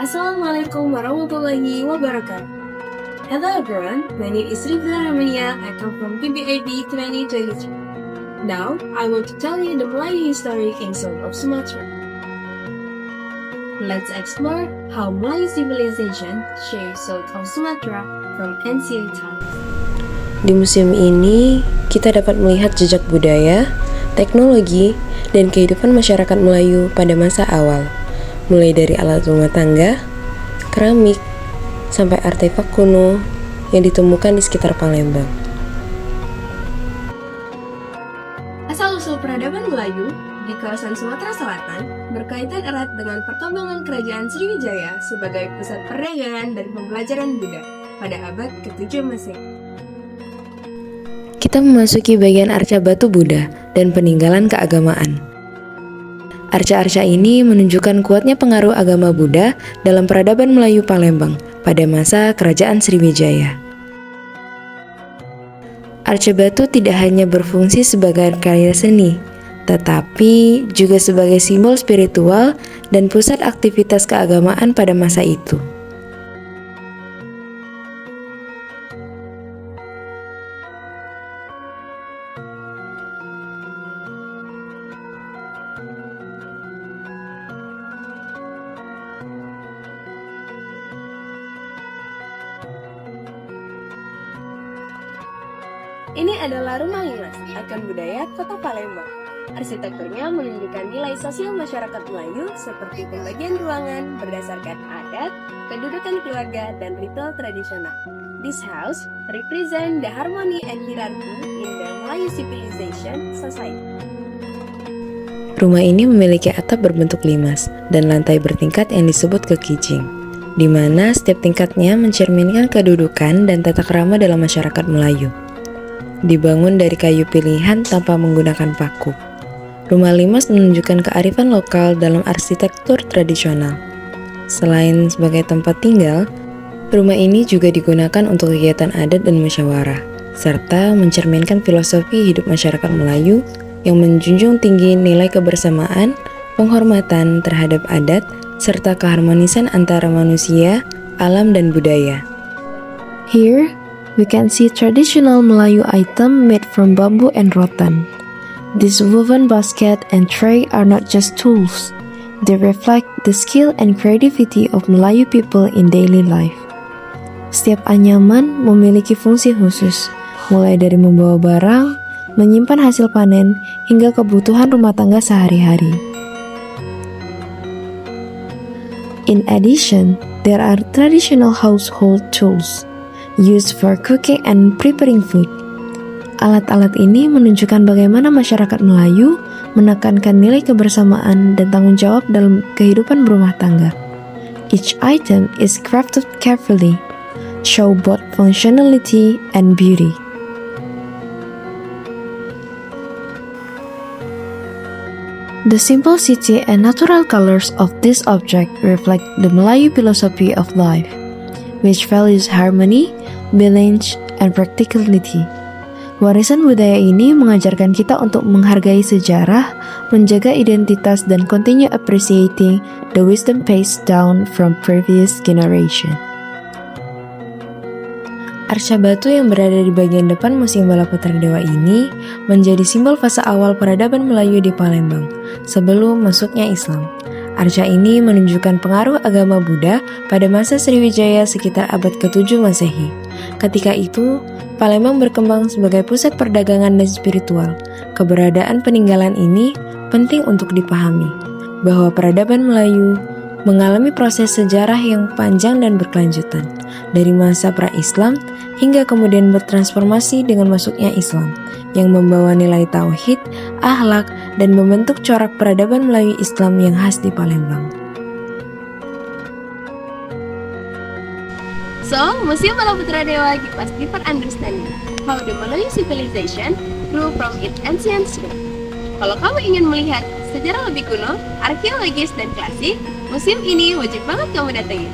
Assalamualaikum warahmatullahi wabarakatuh. Hello everyone, my name is Rifda Ramania. I come from PBIB 2023. Now, I want to tell you the Melayu historic insult of Sumatra. Let's explore how Melayu civilization shaped South of Sumatra from ancient times. Di museum ini, kita dapat melihat jejak budaya, teknologi, dan kehidupan masyarakat Melayu pada masa awal, mulai dari alat rumah tangga, keramik, sampai artefak kuno yang ditemukan di sekitar Palembang. Asal-usul peradaban Melayu di kawasan Sumatera Selatan berkaitan erat dengan perkembangan kerajaan Sriwijaya sebagai pusat perdagangan dan pembelajaran Buddha pada abad ke-7 Masehi. Kita memasuki bagian arca batu Buddha dan peninggalan keagamaan. Arca-arca ini menunjukkan kuatnya pengaruh agama Buddha dalam peradaban Melayu Palembang pada masa Kerajaan Sriwijaya. Arca batu tidak hanya berfungsi sebagai karya seni, tetapi juga sebagai simbol spiritual dan pusat aktivitas keagamaan pada masa itu. Ini adalah rumah dinas akan budaya Kota Palembang. Arsitekturnya menunjukkan nilai sosial masyarakat Melayu seperti pembagian ruangan berdasarkan adat, kedudukan keluarga, dan ritual tradisional. This house represent the harmony and hierarchy in the Melayu civilization society. Rumah ini memiliki atap berbentuk limas dan lantai bertingkat yang disebut kekijing, di mana setiap tingkatnya mencerminkan kedudukan dan tata krama dalam masyarakat Melayu. Dibangun dari kayu pilihan tanpa menggunakan paku. Rumah limas menunjukkan kearifan lokal dalam arsitektur tradisional. Selain sebagai tempat tinggal, rumah ini juga digunakan untuk kegiatan adat dan musyawarah, serta mencerminkan filosofi hidup masyarakat Melayu yang menjunjung tinggi nilai kebersamaan, penghormatan terhadap adat, serta keharmonisan antara manusia, alam, dan budaya. Here, we can see traditional Melayu item made from bamboo and rotan. This woven basket and tray are not just tools. They reflect the skill and creativity of Melayu people in daily life. Setiap anyaman memiliki fungsi khusus, mulai dari membawa barang, menyimpan hasil panen, hingga kebutuhan rumah tangga sehari-hari. In addition, there are traditional household tools used for cooking and preparing food. Alat-alat ini menunjukkan bagaimana masyarakat Melayu menekankan nilai kebersamaan dan tanggung jawab dalam kehidupan berumah tangga. Each item is crafted carefully, show both functionality and beauty. The simplicity and natural colors of this object reflect the Melayu philosophy of life, which values harmony, balance, and practicality. Warisan budaya ini mengajarkan kita untuk menghargai sejarah, menjaga identitas, dan continue appreciating the wisdom passed down from previous generation. Arca batu yang berada di bagian depan Museum Balaputra Dewa ini menjadi simbol fase awal peradaban Melayu di Palembang sebelum masuknya Islam. Arca ini menunjukkan pengaruh agama Buddha pada masa Sriwijaya sekitar abad ke-7 Masehi. Ketika itu, Palembang berkembang sebagai pusat perdagangan dan spiritual. Keberadaan peninggalan ini penting untuk dipahami, bahwa peradaban Melayu mengalami proses sejarah yang panjang dan berkelanjutan, dari masa pra-Islam hingga kemudian bertransformasi dengan masuknya Islam, yang membawa nilai tauhid, akhlak, dan membentuk corak peradaban Melayu Islam yang khas di Palembang. So, Museum Balaputra Dewa give us deeper understanding how the Melayu civilization grew from its ancient state. Kalau kamu ingin melihat sejarah lebih kuno, arkeologis, dan klasik, museum ini wajib banget kamu datangi.